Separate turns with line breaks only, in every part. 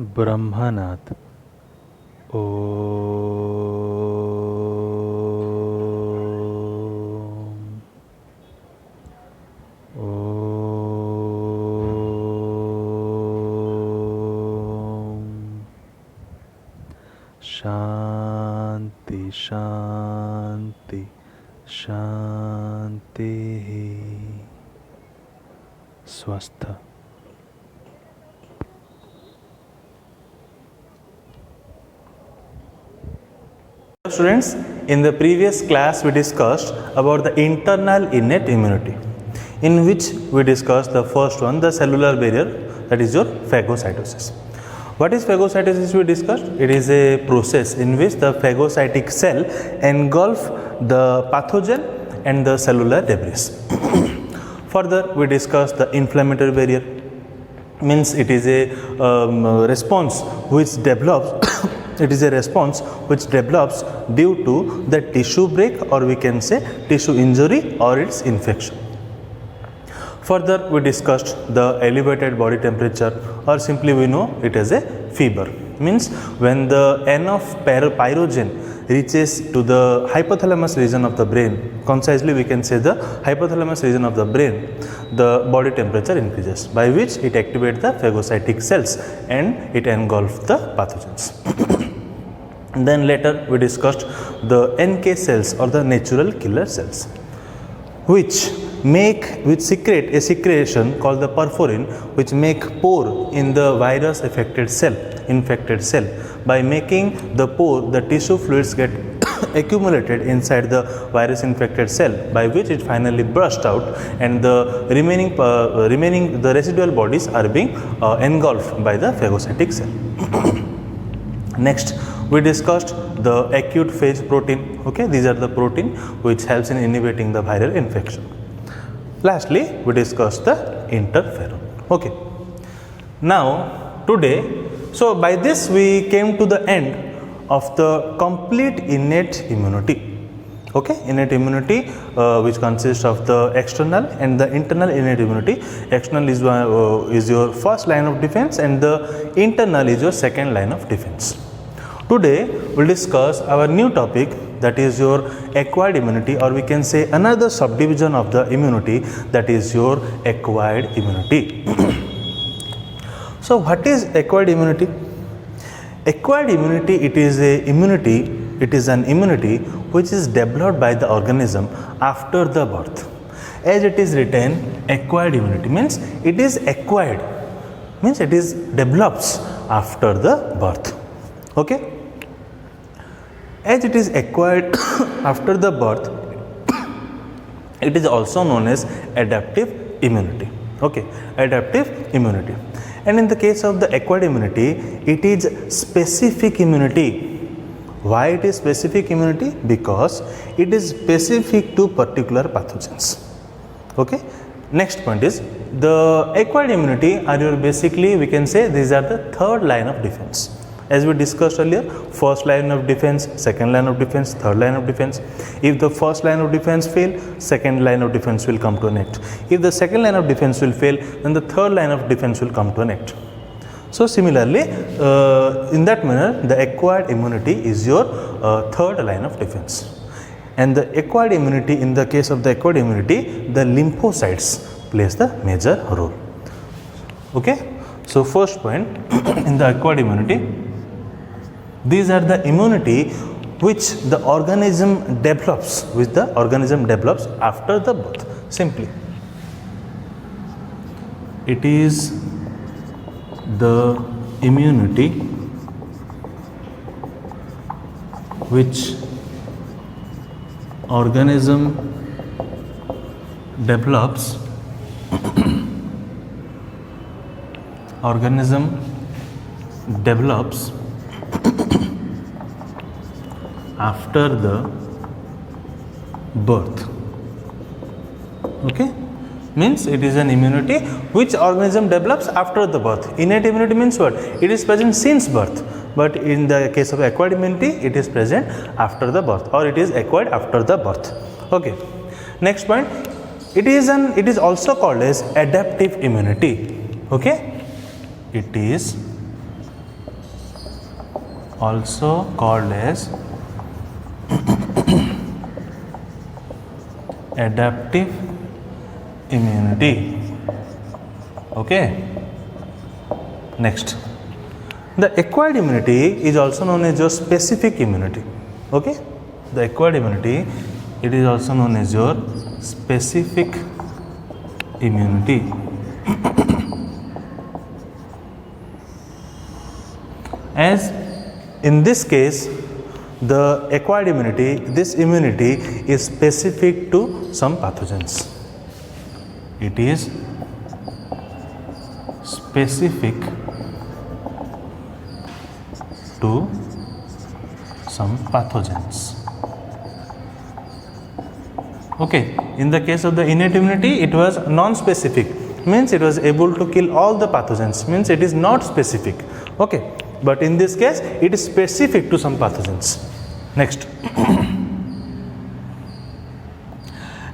ब्रह्मनाथ ओ शांति शांति शांति स्वस्थ।
Students, in the previous class we discussed about the internal innate immunity, in which we discussed the first one, the cellular barrier, that is your phagocytosis. What is phagocytosis we discussed? It is a process in which the phagocytic cell engulf the pathogen and the cellular debris. Further, we discussed the inflammatory barrier, means it is a response which develops it is a response which develops due to the tissue break, or we can say tissue injury or its infection. Further, we discussed the elevated body temperature, or simply we know it as a fever, means when the N of pyrogen reaches to the hypothalamus region of the brain, concisely we can say the hypothalamus region of the brain, the body temperature increases, by which it activates the phagocytic cells and it engulfs the pathogens. Then later we discussed the NK cells, or the natural killer cells, which secrete a secretion called the perforin, which make pore in the virus infected cell. By making the pore, the tissue fluids get accumulated inside the virus infected cell, by which it finally bursts out, and the remaining the residual bodies are being engulfed by the phagocytic cell. Next, we discussed the acute phase protein. Okay, these are the protein which helps in inhibiting the viral infection. Lastly, we discussed the interferon. Okay, now today, so by this we came to the end of the complete innate immunity. Okay, innate immunity which consists of the external and the internal innate immunity. External is your first line of defense, and the internal is your second line of defense. Today we will discuss our new topic, that is your acquired immunity, or we can say another subdivision of the immunity, that is your acquired immunity. So what is acquired immunity? Acquired immunity, it is an immunity which is developed by the organism after the birth. As it is written, acquired immunity means it is acquired, means it is develops after the birth. Okay, as it is acquired after the birth, it is also known as adaptive immunity. Okay, adaptive immunity. And in the case of the acquired immunity, it is specific immunity. Why it is specific immunity? Because it is specific to particular pathogens. Okay, next point is the acquired immunity are your, basically we can say these are the third line of defense. As we discussed earlier, first line of defense, second line of defense, third line of defense. If the first line of defense fail, second line of defense will come to an end. If the second line of defense will fail, then the third line of defense will come to an end. So similarly, in that manner, the acquired immunity is your third line of defense. And the acquired immunity, in the case of the acquired immunity, the lymphocytes plays the major role. Okay, so first point in the acquired immunity, these are the immunity which the organism develops, after the birth. Simply, it is the immunity which organism develops after the birth. Okay, means it is an immunity which organism develops after the birth. Innate immunity means what? It is present since birth, but in the case of acquired immunity, it is present after the birth, or it is acquired after the birth. Okay, next point, it is also called as adaptive immunity. Okay, it is also called as adaptive immunity. Okay. Next, the acquired immunity is also known as your specific immunity. Okay, the acquired immunity, it is also known as your specific immunity. As in this case, the acquired immunity, this immunity is specific to some pathogens. It is specific to some pathogens. Okay, in the case of the innate immunity, it was non-specific, means it was able to kill all the pathogens, means it is not specific. Okay, but in this case, it is specific to some pathogens. Next.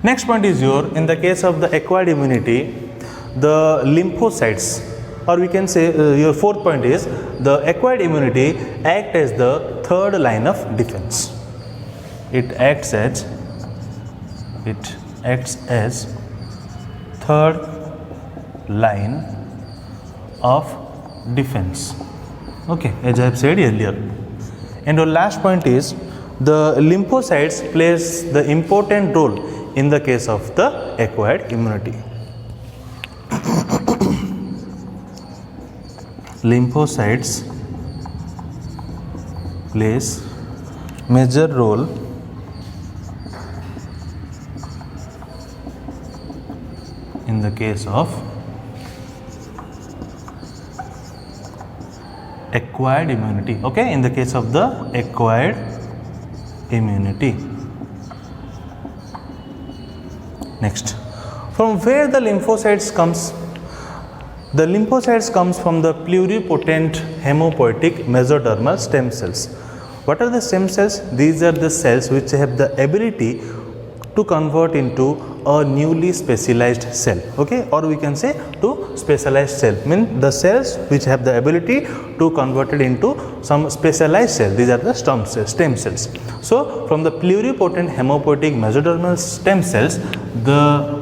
Next point is in the case of the acquired immunity, the lymphocytes, or we can say your fourth point is the acquired immunity act as the third line of defense. It acts as third line of defense. Okay, as I have said earlier. And our last point is the lymphocytes plays the important role in the case of the acquired immunity. Lymphocytes plays major role in the case of acquired immunity. Okay, in the case of the acquired immunity. Next, from where the lymphocytes comes? The lymphocytes comes from the pluripotent hemopoietic mesodermal stem cells. What are the stem cells? These are the cells which have the ability to convert into a newly specialized cell. Okay, or we can say to specialized cell, mean the cells which have the ability to convert it into some specialized cell. These are the stem cells. So from the pluripotent hemopoietic mesodermal stem cells, the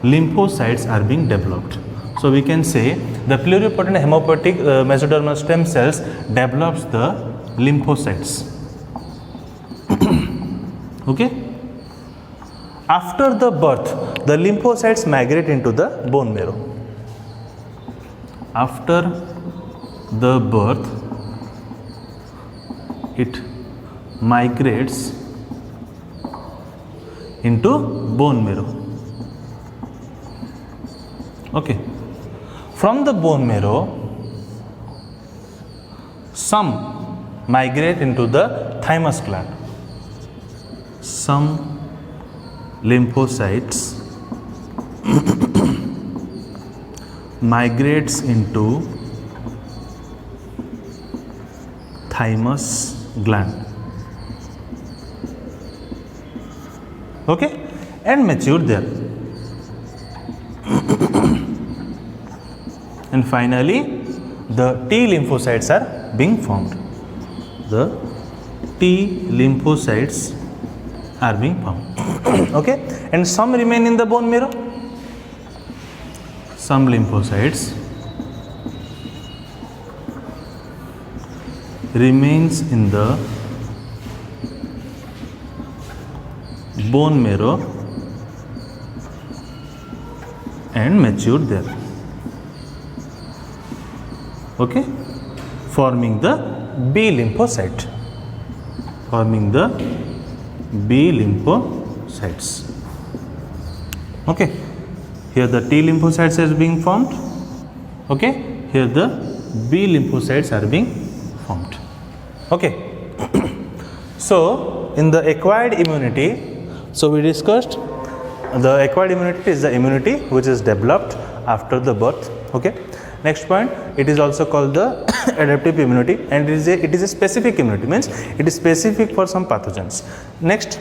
lymphocytes are being developed. So we can say the pluripotent hemopoietic mesodermal stem cells develops the lymphocytes. Okay. After the birth, the lymphocytes migrate into the bone marrow. After the birth, it migrates into bone marrow. Okay. From the bone marrow, some migrate into the thymus gland. Some lymphocytes migrates into thymus gland. Okay, and mature there. And finally, the T lymphocytes are being formed. The T lymphocytes are being formed. Okay, and some remain in the bone marrow. Some lymphocytes remains in the bone marrow and matured there. Okay, forming the B lymphocyte. Forming the B lymphocytes. Okay, here the T lymphocytes is being formed. Okay, here the B lymphocytes are being formed. Okay. So in the acquired immunity, so we discussed the acquired immunity is the immunity which is developed after the birth. Okay. Next point, it is also called the adaptive immunity, and it is a specific immunity, means it is specific for some pathogens. Next,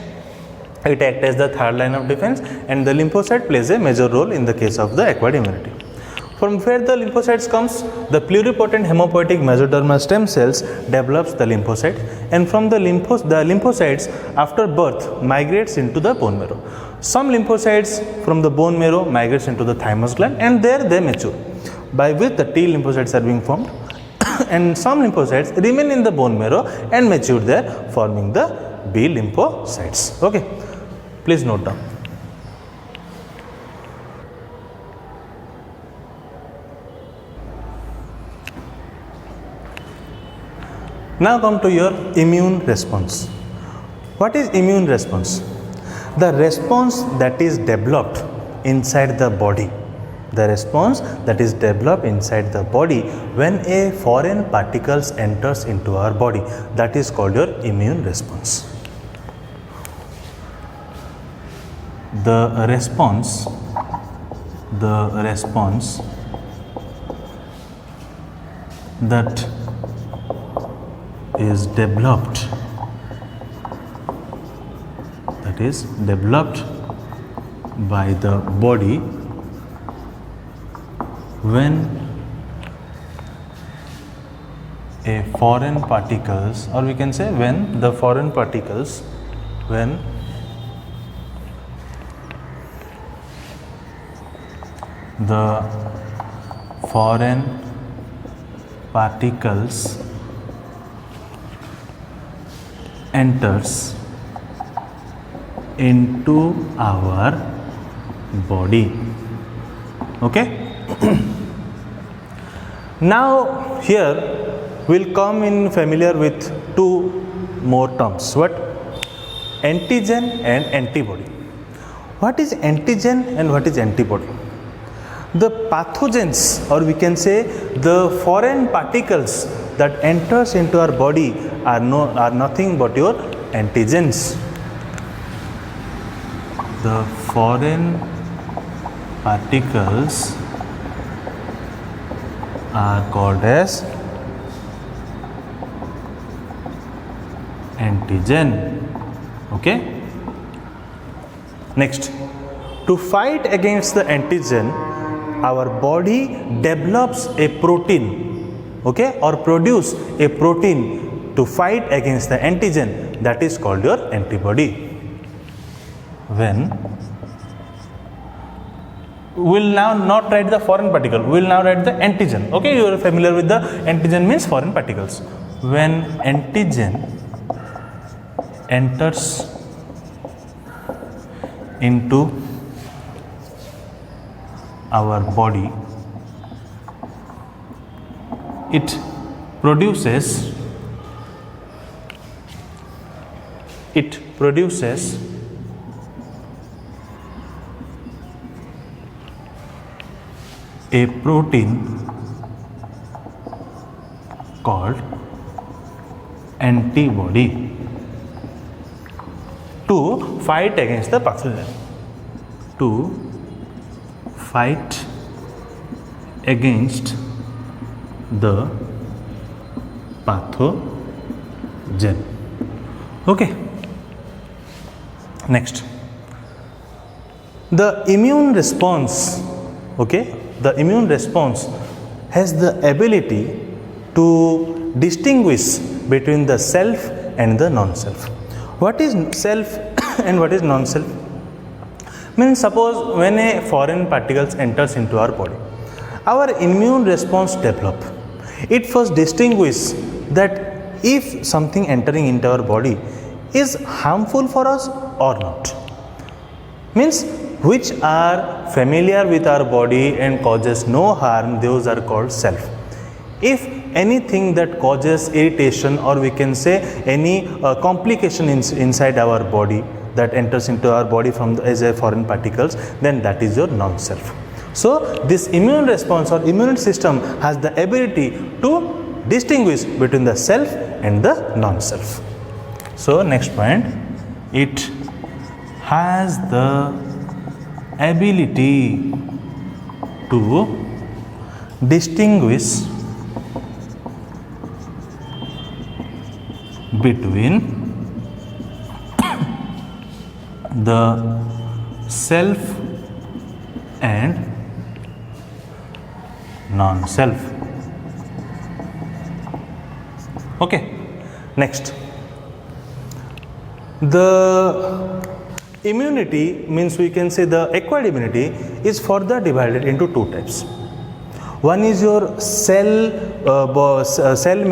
it acts as the third line of defense, and the lymphocyte plays a major role in the case of the acquired immunity. From where the lymphocytes comes, the pluripotent hemopoietic mesodermal stem cells develops the lymphocyte, and from the lymphocytes after birth migrates into the bone marrow. Some lymphocytes from the bone marrow migrates into the thymus gland, and there they mature, by which the T lymphocytes are being formed. And some lymphocytes remain in the bone marrow and mature there, forming the B lymphocytes. Okay, please note down. Now come to your immune response. What is immune response? The response that is developed inside the body. The response that is developed inside the body when a foreign particles enters into our body. That is called your immune response. The response that is developed by the body when a foreign particles, or we can say when the foreign particles enters into our body. Okay. Now here we'll come in familiar with two more terms. What? Antigen and antibody. What is antigen and what is antibody? The pathogens, or we can say the foreign particles that enters into our body are nothing but your antigens. The foreign particles are called as antigen. Okay. Next, to fight against the antigen, our body develops a protein, okay, or produce a protein to fight against the antigen, that is called your antibody. When we'll now not write the foreign particle, we'll now write the antigen. Okay, you are familiar with the antigen means foreign particles. When antigen enters into our body, it produces a protein called antibody to fight against the pathogen. To fight against the pathogen. Okay. Next, the immune response. Okay, the immune response has the ability to distinguish between the self and the non-self. What is self and what is non-self? Means suppose when a foreign particles enters into our body, our immune response develop. It first distinguishes that if something entering into our body is harmful for us or not. Means which are familiar with our body and causes no harm, those are called self. If anything that causes irritation, or we can say any complication inside our body that enters into our body from as a foreign particles, then that is your non-self. So this immune response or immune system has the ability to distinguish between the self and the non-self. So next point, it has the ability to distinguish between the self and non-self. Okay, next. The immunity means we can say the acquired immunity is further divided into two types. One is your cell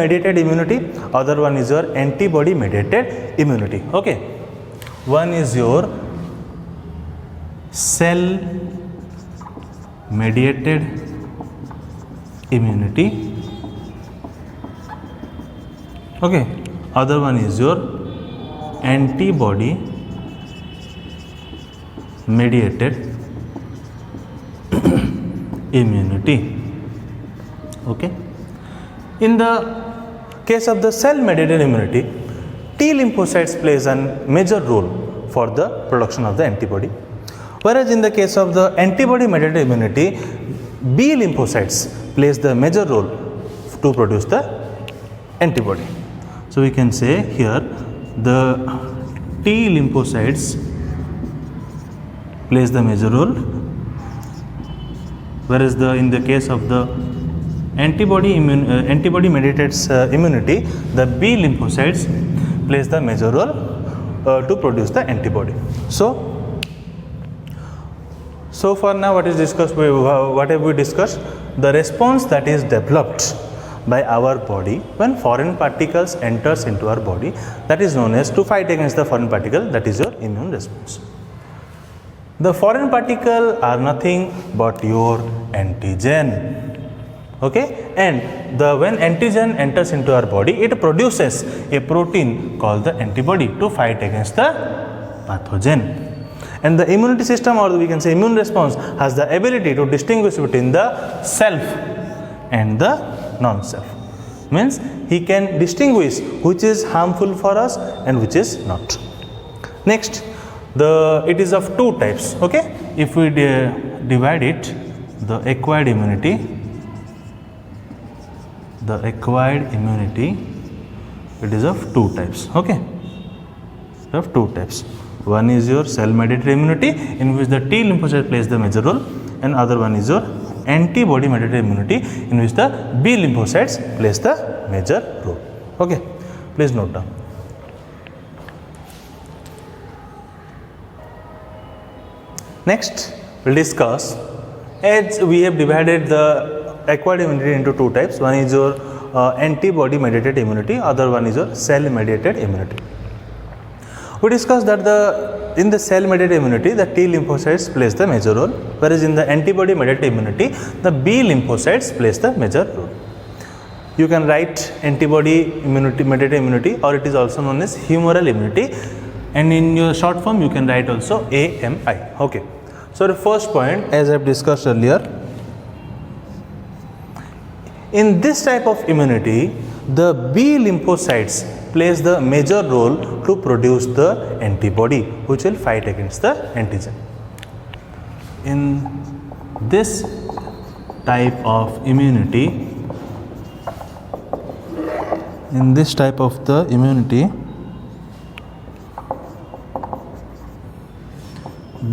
mediated immunity, other one is your antibody mediated immunity. Okay, one is your cell mediated immunity, okay, other one is your antibody mediated immunity. Okay, in the case of the cell mediated immunity, T lymphocytes plays a major role for the production of the antibody, whereas in the case of the antibody mediated immunity, B lymphocytes plays the major role to produce the antibody. So we can say here the T lymphocytes plays the major role, whereas in the case of the antibody mediated immunity, the B lymphocytes plays the major role to produce the antibody. So far now what is discussed, what have we discussed? The response that is developed by our body when foreign particles enters into our body, that is known as to fight against the foreign particle, that is your immune response. The foreign particle are nothing but your antigen. Okay, and when antigen enters into our body, it produces a protein called the antibody to fight against the pathogen. And the immunity system, or we can say immune response, has the ability to distinguish between the self and the non-self. Means he can distinguish which is harmful for us and which is not. Next, it is of two types. Okay, if we divide it, the acquired immunity, it is of two types. Okay, of two types. One is your cell mediated immunity, in which the T lymphocyte plays the major role, and other one is your antibody mediated immunity, in which the B lymphocytes plays the major role. Okay, please note down. Next, we'll discuss, as we have divided the acquired immunity into two types. One is your antibody mediated immunity, other one is your cell mediated immunity. We discussed that in the cell mediated immunity, the T lymphocytes plays the major role, whereas in the antibody mediated immunity, the B lymphocytes plays the major role. You can write antibody immunity mediated immunity, or it is also known as humoral immunity, and in your short form you can write also AMI. Okay, so the first point, as I have discussed earlier, in this type of immunity, the B lymphocytes plays the major role to produce the antibody which will fight against the antigen. In this type of immunity,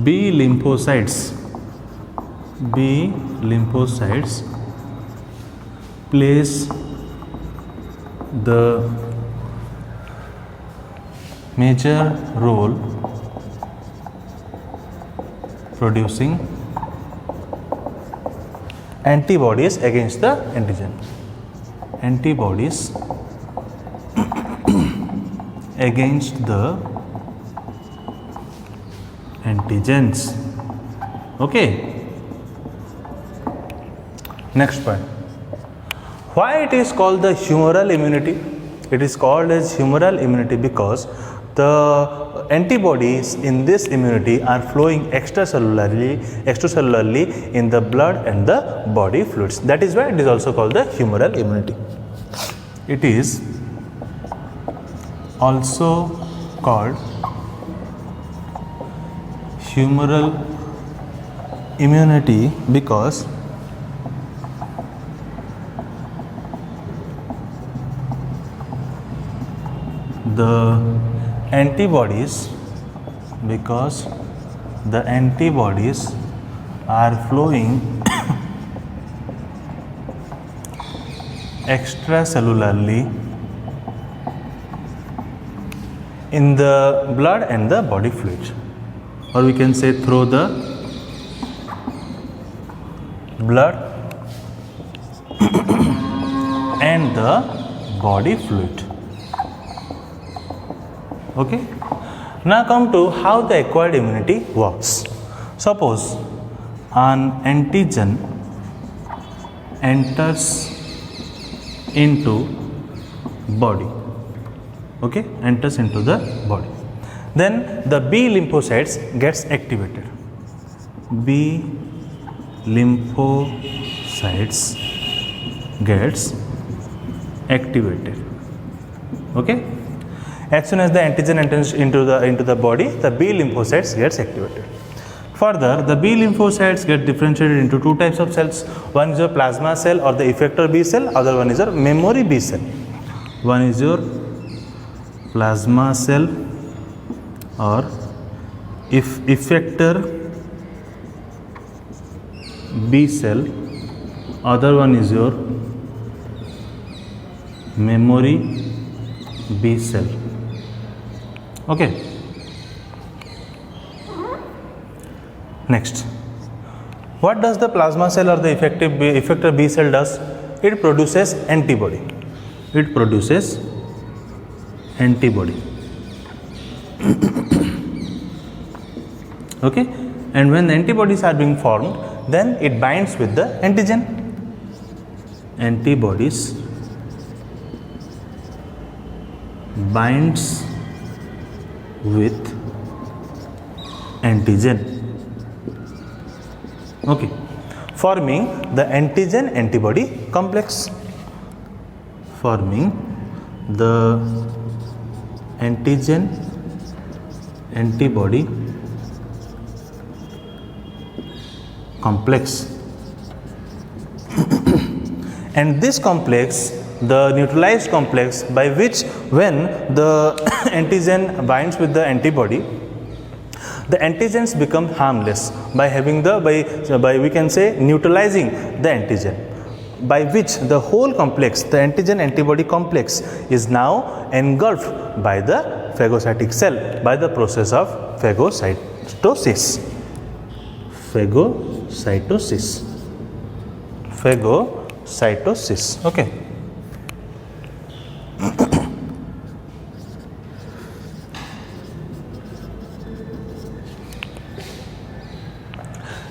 B lymphocytes plays the major role producing antibodies against the antigen. Antibodies against the antigens. Okay. Next point. Why it is called the humoral immunity? It is called as humoral immunity because the antibodies in this immunity are flowing extracellularly in the blood and the body fluids. That is why it is also called the humoral immunity. It is also called humoral immunity because the antibodies are flowing extracellularly in the blood and the body fluid, or we can say through the blood and the body fluid. Okay. Now come to how the acquired immunity works. Suppose an antigen enters into body, okay, enters into the body, then the B lymphocytes gets activated. B lymphocytes gets activated, okay. As soon as the antigen enters into the body, the B lymphocytes gets activated. Further, the B lymphocytes get differentiated into two types of cells. One is your plasma cell or the effector B cell, other one is your memory B cell. One is your plasma cell or effector B cell, other one is your memory B cell. Okay. Next, what does the plasma cell or the effector B cell does? It produces antibody. It produces antibody. Okay, and when the antibodies are being formed, then it binds with the antigen. Antibodies binds with antigen. Okay, forming the antigen antibody complex. Forming the antigen antibody complex. And this complex, the neutralized complex, by which when the antigen binds with the antibody, the antigens become harmless by having the by we can say neutralizing the antigen, by which the whole complex, the antigen antibody complex, is now engulfed by the phagocytic cell by the process of phagocytosis. Phagocytosis. Okay.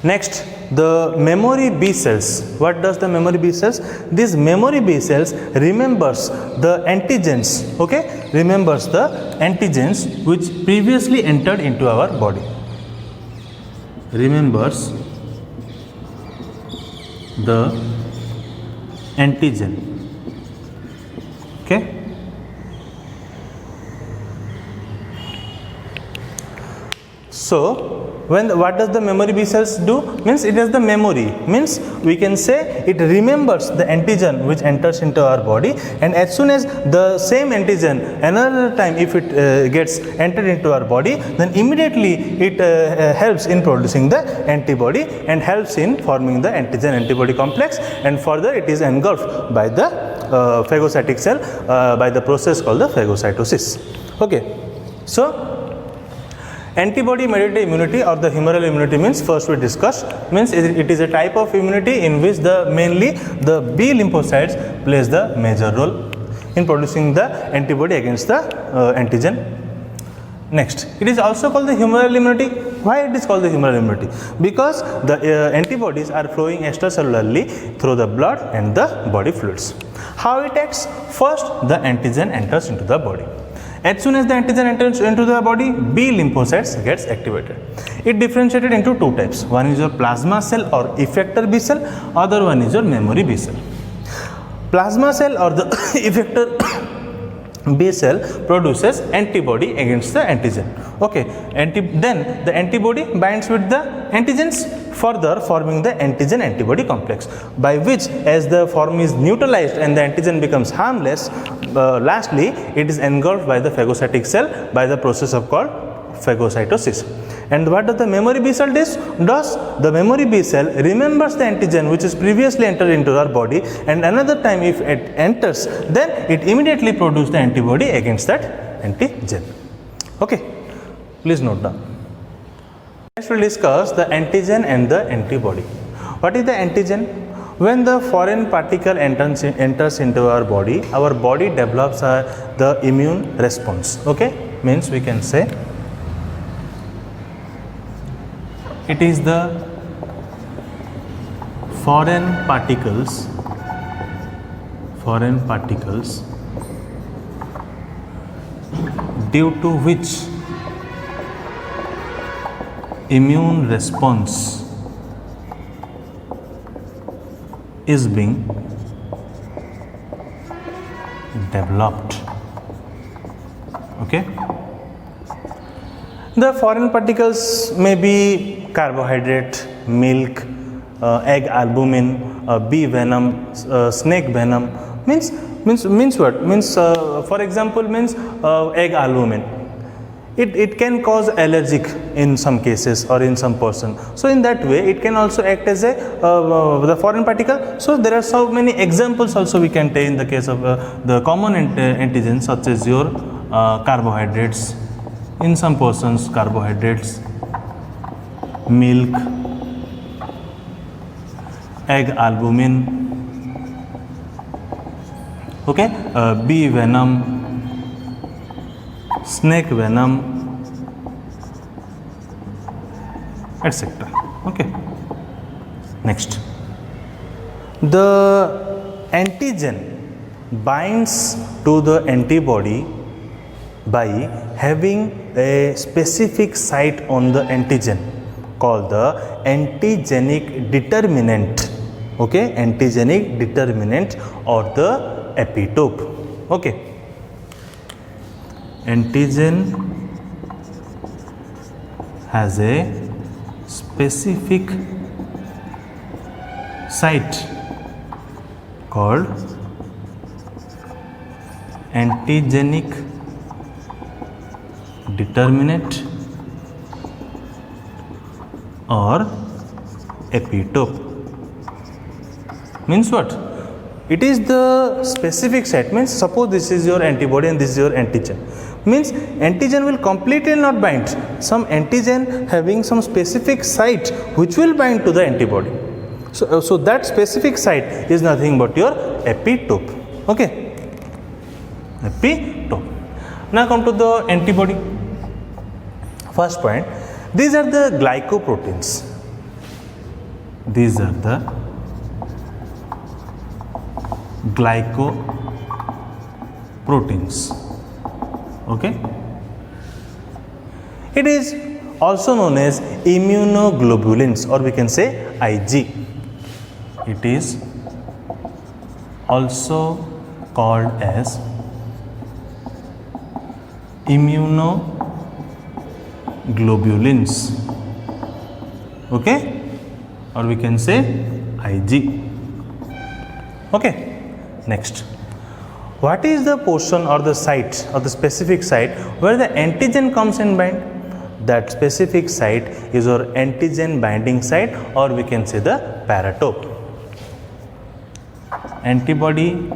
Next, the memory B cells. What does the memory B cells? These memory B cells remembers the antigens, okay? Remembers the antigens which previously entered into our body. Remembers the antigen, okay? So, what does the memory B cells do? Means it has the memory, means we can say it remembers the antigen which enters into our body, and as soon as the same antigen another time if it gets entered into our body, then immediately it helps in producing the antibody and helps in forming the antigen antibody complex, and further it is engulfed by the phagocytic cell by the process called the phagocytosis. Okay, so antibody mediated immunity or the humoral immunity means, first we discussed, means it is a type of immunity in which mainly the B lymphocytes plays the major role in producing the antibody against the antigen. Next, it is also called the humoral immunity. Why it is called the humoral immunity? Because the antibodies are flowing extracellularly through the blood and the body fluids. How it acts? First, the antigen enters into the body. As soon as the antigen enters into the body, B lymphocytes gets activated. It differentiated into two types. One is your plasma cell or effector B cell, other one is your memory B cell. Plasma cell or the effector B cell produces antibody against the antigen. Okay, then the antibody binds with the antigens, further forming the antigen antibody complex, by which as the form is neutralized and the antigen becomes harmless, lastly it is engulfed by the phagocytic cell by the process of called phagocytosis. And what does the memory B cell does? The memory B cell remembers the antigen which is previously entered into our body, and another time if it enters, then it immediately produces the antibody against that antigen. Okay, please note down. Next we'll discuss the antigen and the antibody. What is the antigen? When the foreign particle enters into our body develops the immune response. Okay, means we can say it is the foreign particles due to which immune response is being developed. Okay, the foreign particles may be carbohydrate, milk, egg albumin, bee venom, snake venom. Means what? Means for example, means egg albumin. It can cause allergic in some cases or in some person. So in that way, it can also act as a the foreign particle. So there are so many examples also we can take in the case of the common antigens such as your carbohydrates. In some persons, carbohydrates, milk, egg albumin, okay, bee venom, snake venom, etc. Okay, next, the antigen binds to the antibody by having a specific site on the antigen called the antigenic determinant. Okay, antigenic determinant or the epitope. Okay, antigen has a specific site called antigenic determinant or epitope. Means what? It is the specific site. Means suppose this is your antibody and this is your antigen. Means antigen will completely not bind. Some antigen having some specific site which will bind to the antibody. So that specific site is nothing but your epitope. Okay, epitope. Now come to the antibody. First point, these are the glycoproteins. These are the glycoproteins. Okay, it is also known as immunoglobulins, or we can say Ig. It is also called as immunoglobulins. Okay, or we can say Ig. Okay. Next, what is the portion or the site or the specific site where the antigen comes and bind? That specific site is our antigen binding site, or we can say the paratope. Antibody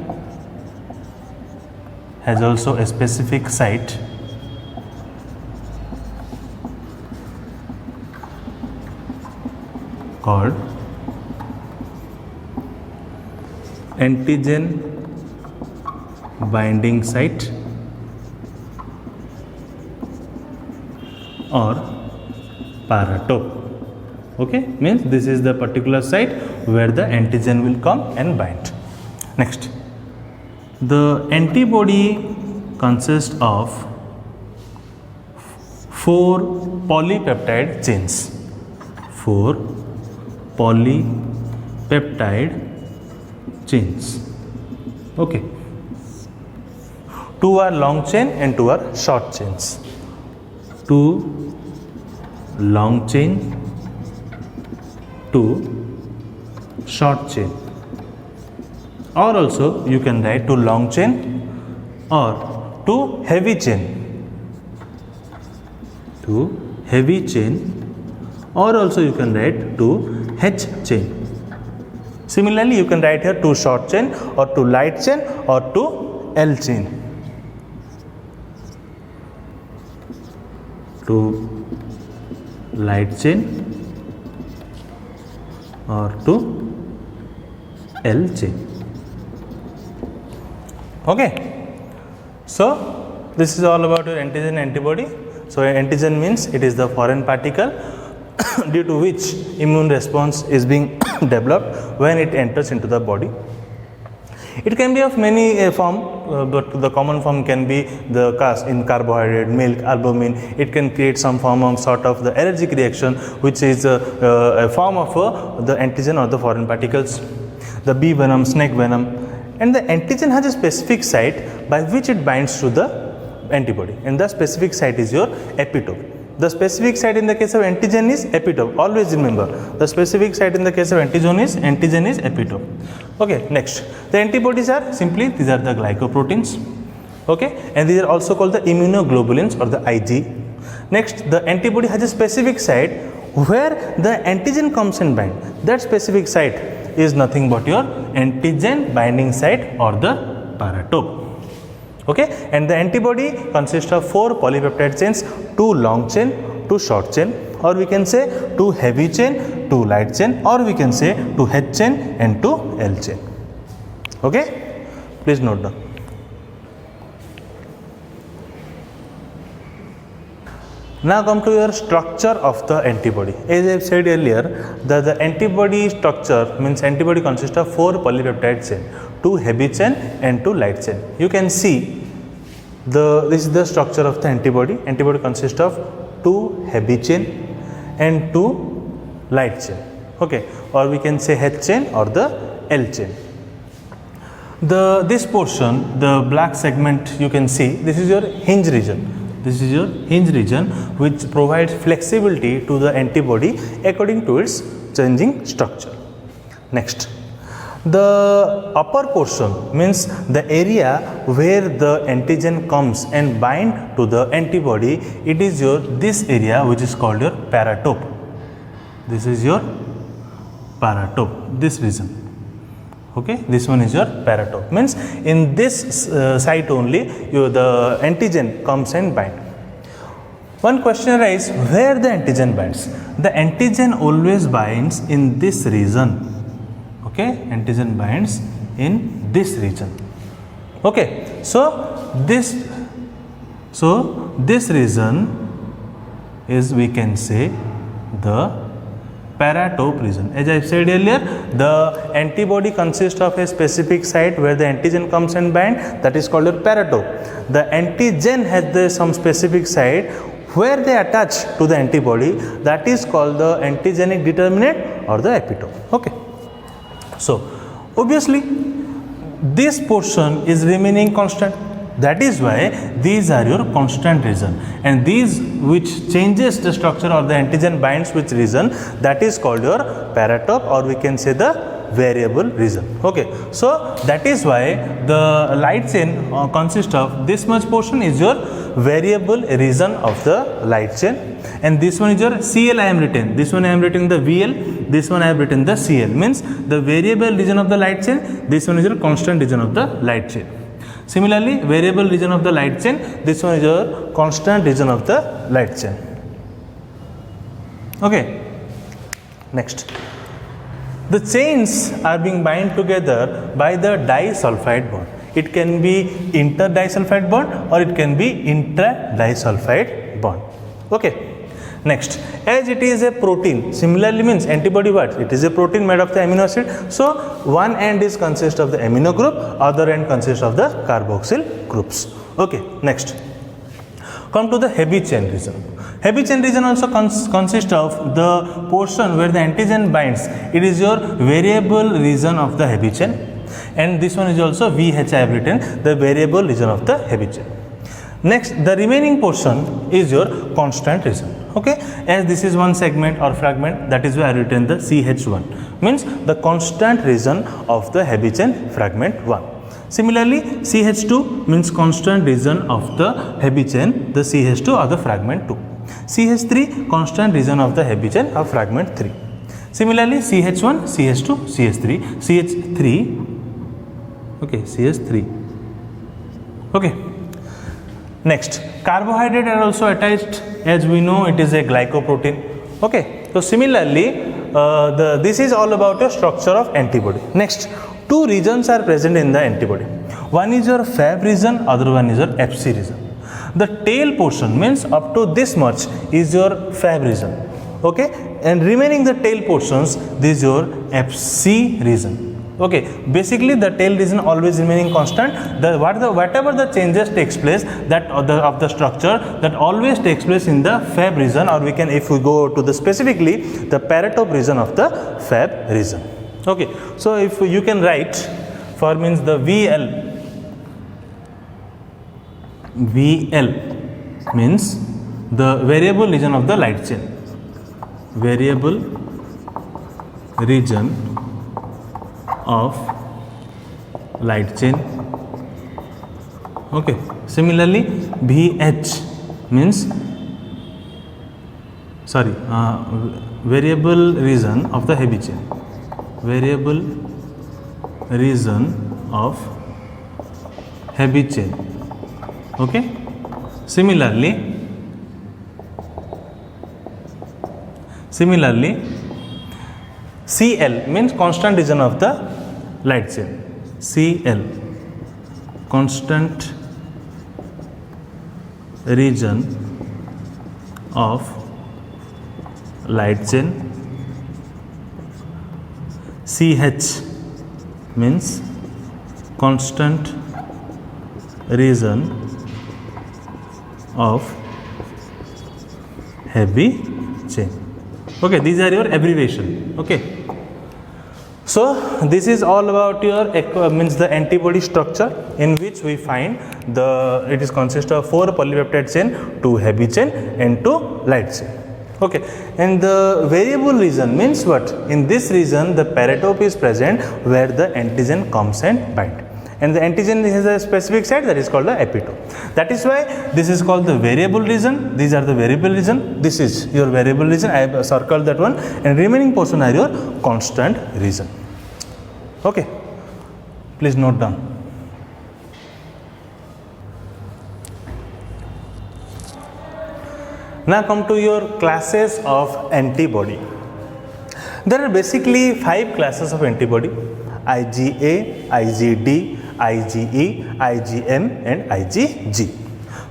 has also a specific site called antigen binding site or paratope. Okay, means this is the particular site where the antigen will come and bind. Next, the antibody consists of 4 polypeptide chains. 4 polypeptide chains. Okay, 2 are long chain and 2 are short chains. 2 long chain, 2 short chain, or also you can write 2 long chain or 2 heavy chain. 2 heavy chain, or also you can write 2 H chain. Similarly, you can write here 2 short chain or 2 light chain or 2 L chain. 2 light chain or 2 L chain. Okay. So this is all about your antigen antibody. So antigen means it is the foreign particle due to which immune response is being developed when it enters into the body. It can be of many form, but the common form can be the in carbohydrate, milk, albumin. It can create some form of sort of the allergic reaction, which is a form of the antigen or the foreign particles. The bee venom, snake venom, and the antigen has a specific site by which it binds to the antibody, and the specific site is your epitope. The specific site in the case of antigen is epitope. Always remember, the specific site in the case of antigen is epitope. Okay, next, the antibodies are simply, these are the glycoproteins. Okay, and these are also called the immunoglobulins or the IG. Next, the antibody has a specific site where the antigen comes and bind. That specific site is nothing but your antigen binding site or the paratope. Okay, and the antibody consists of 4 polypeptide chains, 2 long chain, 2 short chain, or we can say 2 heavy chain, 2 light chain, or we can say 2 H chain and 2 L chain. Okay, please note down. Now come to your structure of the antibody. As I have said earlier, the antibody structure means antibody consists of 4 polypeptide chain, 2 heavy chain and 2 light chain. You can see this is the structure of the antibody. Antibody consists of 2 heavy chain and 2 light chain. Okay, or we can say H chain or the L chain. This portion, the black segment, you can see this is your hinge region. This is your hinge region which provides flexibility to the antibody according to its changing structure. Next, the upper portion means the area where the antigen comes and bind to the antibody. It is your this area which is called your paratope. This is your paratope, this region. Okay, this one is your paratope, means in this site only the antigen comes and bind. One question arises, where the antigen binds? The antigen always binds in this region. Okay, antigen binds in this region. Okay, so this region is, we can say, the paratope region. As I said earlier, the antibody consists of a specific site where the antigen comes and bind, that is called a paratope. The antigen has some specific site where they attach to the antibody, that is called the antigenic determinant or the epitope. Okay, so obviously this portion is remaining constant. That is why these are your constant region, and these which changes the structure of the antigen binds which region, that is called your paratope, or we can say the variable region. Okay, so that is why the light chain consists of this much portion is your variable region of the light chain, and this one is your CL. I am written, this one I am written the VL, this one I have written the CL, means the variable region of the light chain, this one is your constant region of the light chain. Similarly, variable region of the light chain, this one is your constant region of the light chain. Okay, next, the chains are being bind together by the disulfide bond. It can be inter-disulfide bond or it can be intra-disulfide bond. Okay. Next, as it is a protein, similarly means antibody what? It is a protein made of the amino acid. So one end is consist of the amino group, other end consists of the carboxyl groups. Okay, next, come to the heavy chain region. Heavy chain region also consists of the portion where the antigen binds. It is your variable region of the heavy chain, and this one is also VH I have written, the variable region of the heavy chain. Next, the remaining portion is your constant region. Okay, as this is one segment or fragment, that is why I written the CH1, means the constant region of the heavy chain fragment 1. Similarly, CH2 means constant region of the heavy chain, the CH2 or the fragment 2. CH3 constant region of the heavy chain of fragment 3. Similarly, CH1, CH2, CH3, CH3, okay, CH3. Okay. Next, carbohydrate are also attached. As we know, it is a glycoprotein. Okay. So similarly, this is all about the structure of antibody. Next, two regions are present in the antibody. One is your Fab region, other one is your Fc region. The tail portion means up to this much is your Fab region. Okay, and remaining the tail portions, this is your Fc region. Okay, basically the tail region always remaining constant. Whatever the changes takes place that of the structure, that always takes place in the Fab region, or we can, if we go to the specifically the paratope region of the Fab region. Okay, so if you can write for means the VL means the variable region of the light chain. Variable region of light chain. Okay. Similarly, VH means variable region of the heavy chain. Variable region of heavy chain. Okay. Similarly, CL means constant region of the light chain. CL, constant region of light chain. CH means constant region of heavy chain. Okay, these are your abbreviation. Okay. So this is all about your means the antibody structure, in which we find it is consist of 4 polypeptide chain, 2 heavy chain and 2 light chain. Okay, and the variable region means what? In this region the paratope is present where the antigen comes and bind, and the antigen has a specific site that is called the epitope. That is why this is called the variable region. These are the variable region. This is your variable region. I have circled that one, and remaining portion are your constant region. Okay, please note down. Now come to your classes of antibody. There are basically 5 classes of antibody: IgA, IgD, IgE, IgM and IgG.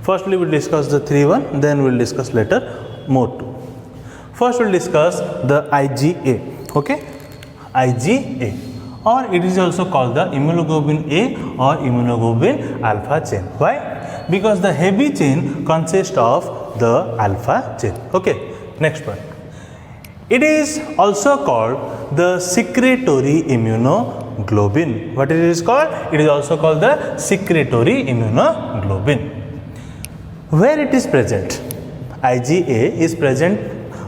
First we will discuss the 3 one, then we will discuss later more 2. First we will discuss the IgA. Okay, IgA, or it is also called the immunoglobulin A or immunoglobulin alpha chain. Why? Because the heavy chain consists of the alpha chain. Okay, next one. It is also called the secretory immunoglobulin. What it is called? It is also called the secretory immunoglobulin. Where it is present? IgA is present.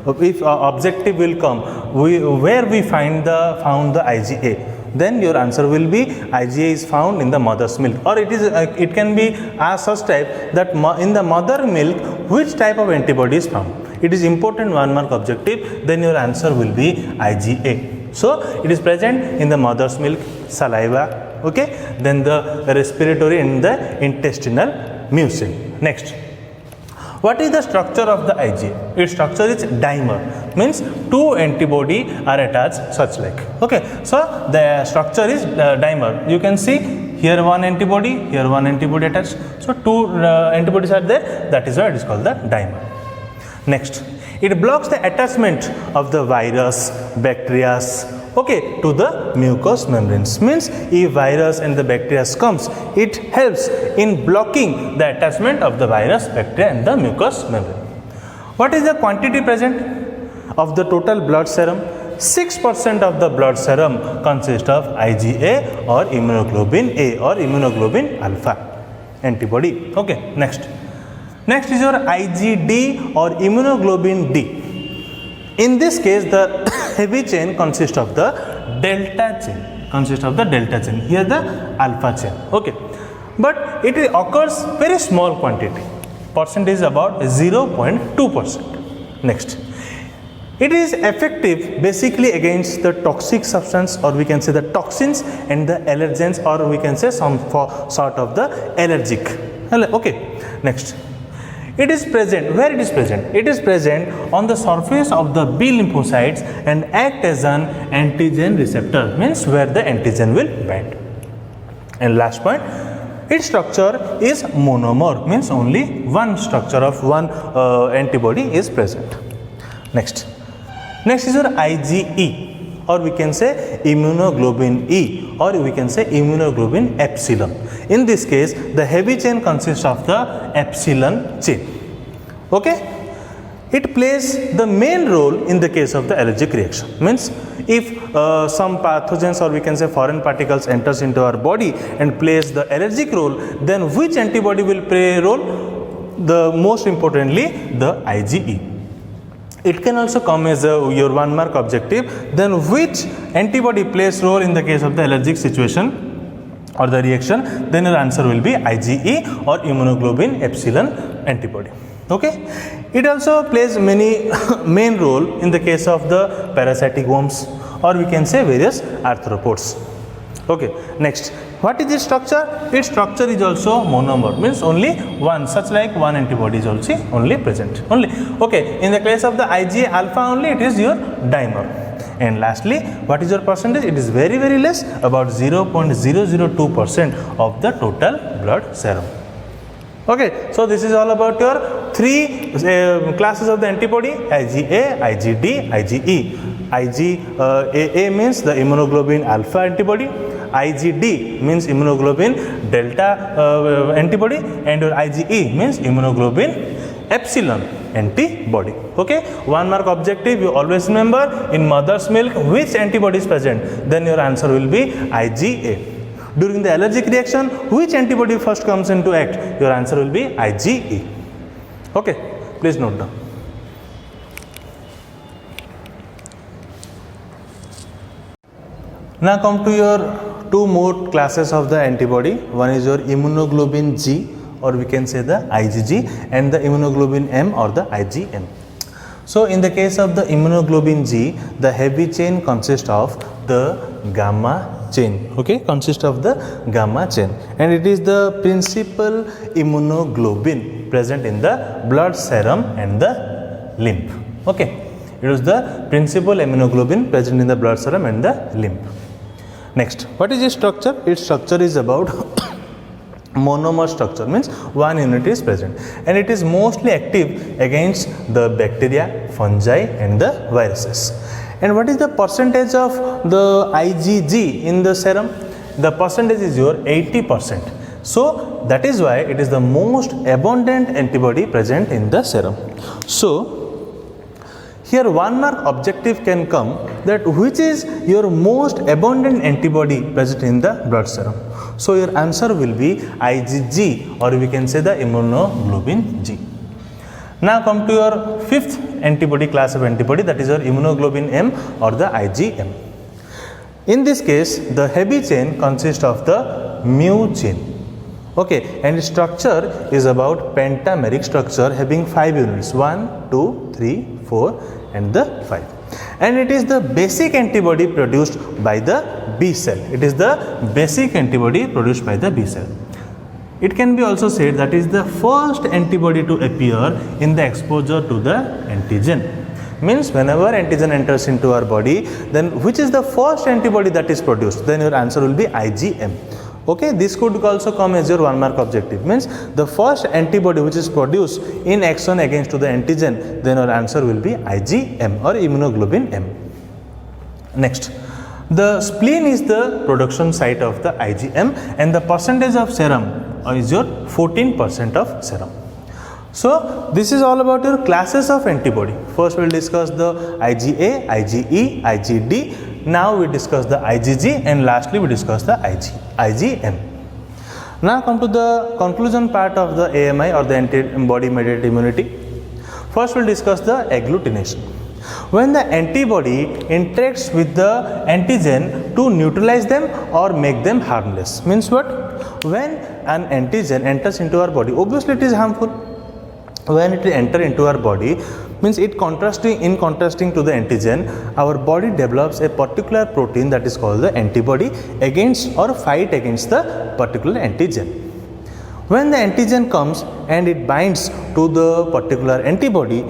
If objective will come, where we found the IgA, then your answer will be IgA is found in the mother's milk, or it can be as such type that in the mother milk which type of antibody is found. It is important 1 mark objective, then your answer will be IgA. So it is present in the mother's milk, saliva, okay, then the respiratory and the intestinal mucin. Next, what is the structure of the IgA? Its structure is dimer, means 2 antibody are attached such like. Okay, so the structure is dimer. You can see here 1 antibody, here 1 antibody attached. So 2 antibodies are there. That is why it is called the dimer. Next, it blocks the attachment of the virus, bacteria, okay, to the mucous membranes. Means if virus and the bacteria comes, it helps in blocking the attachment of the virus, bacteria and the mucous membrane. What is the quantity present of the total blood serum? 6% of the blood serum consists of IgA or immunoglobulin A or immunoglobulin alpha antibody. Okay, next is your IgD or immunoglobulin D. In this case, the heavy chain consists of the delta chain. Here the alpha chain. Okay, but it occurs very small quantity. Percentage is about 0.2%. Next, it is effective basically against the toxic substance, or we can say the toxins and the allergens, or we can say some sort of the allergic. Okay, next. It is present, where it is present? It is present on the surface of the B lymphocytes and act as an antigen receptor, means where the antigen will bind. And last point, its structure is monomer, means only one structure of one antibody is present. Next is your IgE, or we can say immunoglobulin E, or we can say immunoglobulin epsilon. In this case, the heavy chain consists of the epsilon chain. Okay, it plays the main role in the case of the allergic reaction. Means if some pathogens, or we can say foreign particles, enters into our body and plays the allergic role, then which antibody will play a role? The most importantly, the IgE. It can also come as your 1 mark objective. Then which antibody plays role in the case of the allergic situation or the reaction? Then your answer will be IgE or immunoglobulin epsilon antibody. Okay, it also plays many main role in the case of the parasitic worms, or we can say various arthropods. Okay, next, what is its structure? Its structure is also monomer, means only one, such like one antibody is also only present. Only. Okay, in the case of the IgA alpha only, it is your dimer. And lastly, what is your percentage? It is very less, about 0.002% of the total blood serum. Okay, so this is all about your three classes of the antibody: IgA, IgD, IgE. IgA means the immunoglobulin alpha antibody, IgD means immunoglobulin delta antibody, and your IgE means immunoglobulin epsilon antibody. Okay, 1 mark objective, you always remember in mother's milk which antibody is present, then your answer will be IgA. During the allergic reaction, which antibody first comes into act? Your answer will be IgE. Okay, please note down. Now come to your two more classes of the antibody. One is your immunoglobulin G, or we can say the IgG, and the immunoglobulin M, or the IgM. So in the case of the immunoglobulin G, the heavy chain consists of the gamma chain. Okay, consists of the gamma chain, and it is the principal immunoglobulin present in the blood serum and the lymph. Okay, it is the principal immunoglobulin present in the blood serum and the lymph. Next, what is its structure? Its structure is about monomer structure, means one unit is present, and it is mostly active against the bacteria, fungi, and the viruses. And what is the percentage of the IgG in the serum? The percentage is your 80%. So that is why it is the most abundant antibody present in the serum. So here 1 mark objective can come, that which is your most abundant antibody present in the blood serum. So your answer will be IgG, or we can say the immunoglobulin G. Now come to your fifth antibody class of antibody, that is your immunoglobulin M, or the IgM. In this case, the heavy chain consists of the mu chain. Okay, and its structure is about pentameric structure having 5 units, 1, 2, 3, 4 and the 5. And it is the basic antibody produced by the B cell. It is the basic antibody produced by the B cell. It can be also said that is the first antibody to appear in the exposure to the antigen. Means whenever antigen enters into our body, then which is the first antibody that is produced? Then your answer will be IgM. Okay, this could also come as your 1 mark objective. Means the first antibody which is produced in action against to the antigen, then your answer will be IgM or immunoglobulin M. Next, the spleen is the production site of the IgM, and the percentage of serum is your 14% of serum. So this is all about your classes of antibody. First we will discuss the IgA, IgE, IgD. Now we discuss the IgG, and lastly we discuss the IgM. Now come to the conclusion part of the AMI, or the antibody mediated immunity. First we will discuss the agglutination. When the antibody interacts with the antigen to neutralize them or make them harmless. Means what? When an antigen enters into our body, obviously it is harmful. When it enters into our body, means in contrasting to the antigen, our body develops a particular protein that is called the antibody against or fight against the particular antigen. When the antigen comes and it binds to the particular antibody,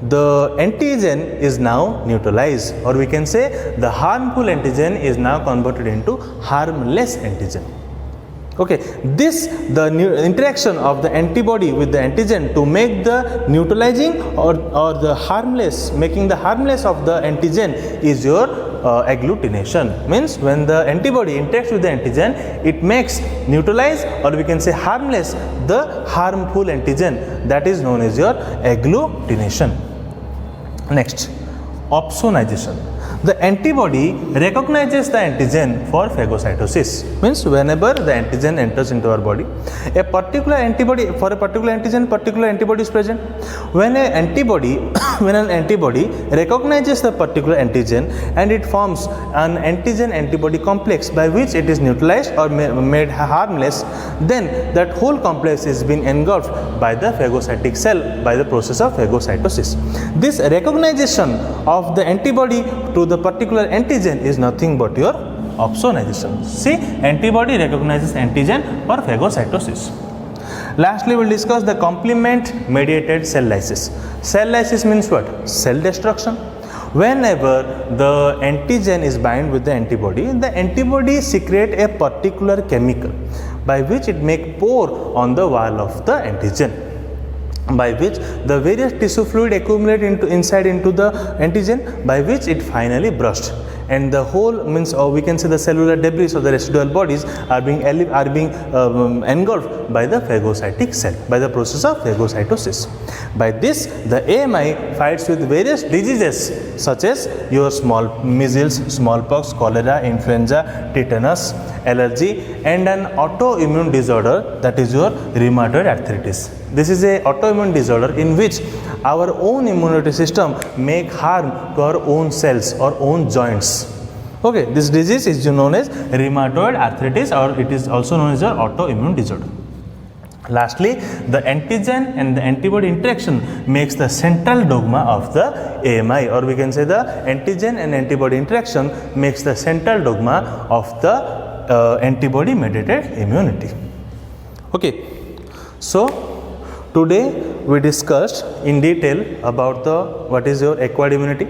the antigen is now neutralized, or we can say the harmful antigen is now converted into harmless antigen. Okay, the interaction of the antibody with the antigen to make the neutralizing or the harmless, making the harmless of the antigen is your agglutination. Means when the antibody interacts with the antigen, it makes neutralize, or we can say harmless, the harmful antigen. That is known as your agglutination. Next, opsonization. The antibody recognizes the antigen for phagocytosis. Means whenever the antigen enters into our body, a particular antibody, for a particular antigen, particular antibody is present. When an antibody recognizes the particular antigen and it forms an antigen antibody complex by which it is neutralized or made harmless, then that whole complex is being engulfed by the phagocytic cell by the process of phagocytosis. This recognition of the antibody to the particular antigen is nothing but your opsonization. See, antibody recognizes antigen for phagocytosis. Lastly, we will discuss the complement mediated cell lysis. Cell lysis means what? Cell destruction. Whenever the antigen is bound with the antibody secrete a particular chemical by which it make pore on the wall of the antigen, by which the various tissue fluid accumulate inside the antigen, by which it finally bursts, and the whole means, or we can say the cellular debris or the residual bodies are being engulfed by the phagocytic cell by the process of phagocytosis. By this, the AMI fights with various diseases such as your measles, smallpox, cholera, influenza, tetanus, allergy, and an autoimmune disorder, that is your rheumatoid arthritis. This is a autoimmune disorder in which our own immunity system make harm to our own cells or own joints. Okay, this disease is known as rheumatoid arthritis, or it is also known as your autoimmune disorder. Lastly, the antigen and the antibody interaction makes the central dogma of the AMI, or we can say the antigen and antibody interaction makes the central dogma of the antibody mediated immunity. Okay, so today we discussed in detail about what is your acquired immunity.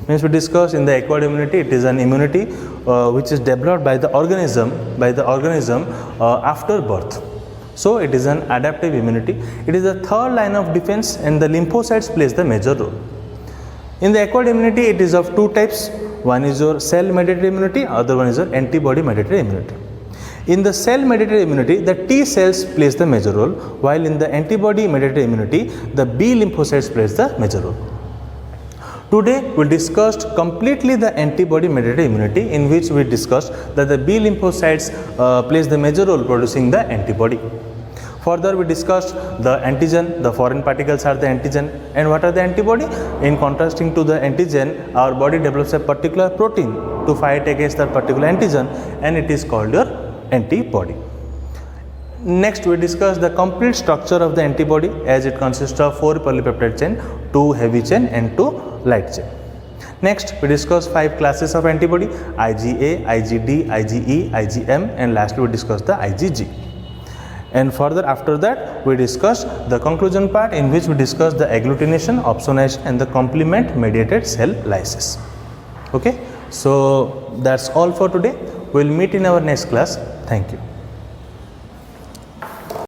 Means we discussed in the acquired immunity, it is an immunity which is developed by the organism after birth. So it is an adaptive immunity. It is the third line of defense, and the lymphocytes plays the major role. In the acquired immunity, it is of two types. One is your cell mediated immunity, other one is your antibody mediated immunity. In the cell mediated immunity, the T cells plays the major role, while in the antibody mediated immunity, the B lymphocytes plays the major role. Today we discussed completely the antibody mediated immunity, in which we discussed that the B lymphocytes plays the major role producing the antibody. Further, we discussed the antigen, the foreign particles are the antigen, and what are the antibody? In contrasting to the antigen, our body develops a particular protein to fight against that particular antigen, and it is called your antibody. Next, we discuss the complete structure of the antibody, as it consists of 4 polypeptide chain, 2 heavy chain and 2 light chain. Next, we discuss 5 classes of antibody: IgA, IgD, IgE, IgM, and lastly we discuss the IgG. And further after that, we discuss the conclusion part, in which we discuss the agglutination, opsonization, and the complement mediated cell lysis. Okay, so that's all for today. We'll meet in our next class. Thank you.